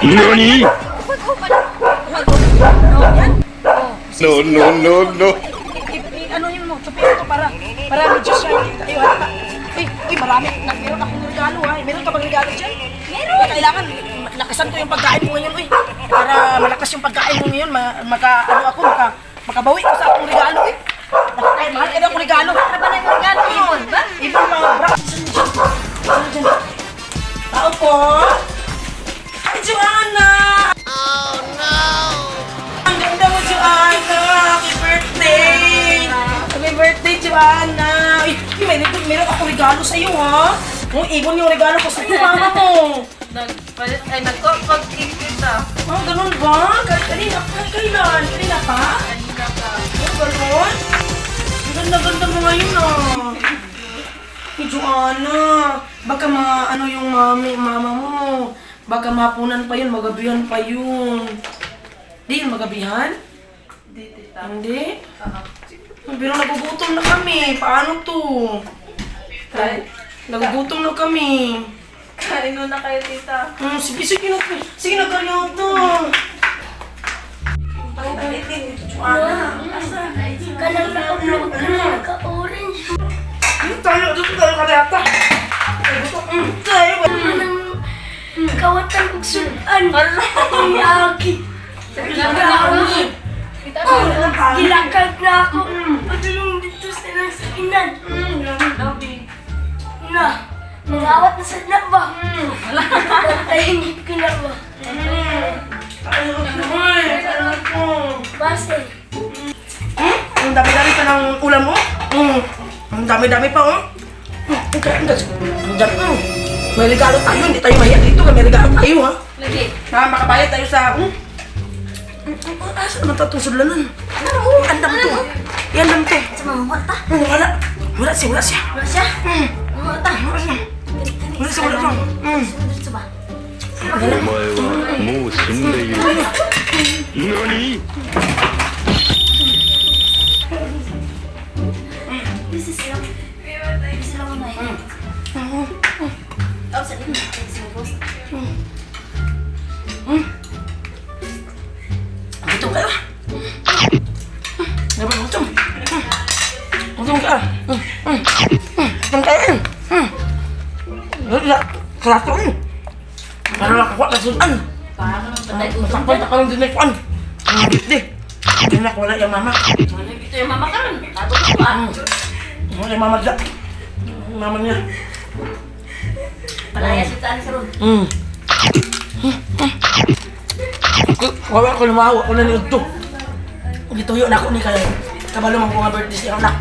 NANI?! No. Ano yun mo? Sabihin ko para medyo siya. Tayo halata. Uy, marami. Meron akong regalo ha. Meron ka bang regalo dyan? Meron. Kailangan, lakasan ko yung pagkain mo ngayon. Uy, para malakas yung pagkain mo ngayon. Makabawi ko sa akong regalo eh. Ay, mahal ka na akong regalo. Ano ba na yung regalo? Ibon ba? Ibon mga bra. Saan dyan? Tao po? Ay, Joanna! Oh, no! Ang ganda mo, Joanna! Happy birthday! Happy birthday, Joanna! Uy, meron akong regalo sa'yo, ha? Yung ibon yung regalo ko sa'yo, mama mo. Nagpag-cake kita. Oh, ganun ba? Kanina pa? Kanina pa. Oh, ganun? Ang ganda-ganda mo ngayon, ah. Hey, Joanna, baka yung mama mo. Baka mapunan pa yun, magabihan pa yun. Di yun magabihan? Hindi, tita. Hindi? Pero nagugutom na kami. Paano to? Nagugutom na kami. Kain na kayo, tita. Sige na kayo to. Joanna. Kalang nakapulog ka na, naka-orange. Dito tayo kalata. Kawatan kong sudan. Ang yagi. Gilakad na ako. Padulong dito sa nasakinan. Na, nangawat na sa ba? Tahimik ka na ba? Base. Ang dami-dami pa ng ulam mo. Ang dami-dami pa, oh. Ang dami. May regalo tayo, hindi tayo mahiya dito. May regalo tayo, ha? Lagi. Makabayad tayo sa... Asa naman tatusulanan? Ang dami to. Yan dami to. Sa mga mata. Wala siya. Wala siya? Mga mata. Wala siya. Dito ba? お前はもう死んでいる。NANI?! This is lang. This is lang na yun. Oh, sa inyo. Gutom ka na. Gutom. Gutom ka. Gutom ka yan. Wala. Kalato yun. Para nakakuha ka sudan. Masakpan ka lang din na ikuan. Ang hindi. Hindi na wala yung mama. Ito yung mama ka rin. Tago ko pa. Wala yung mama dyan. Mama niya. Palaya si Tani sa ron. Wala ko lumawa ko na ni Udto. Gituyo na ako ni kaya. Kabalo man ko nga birthday siya anak.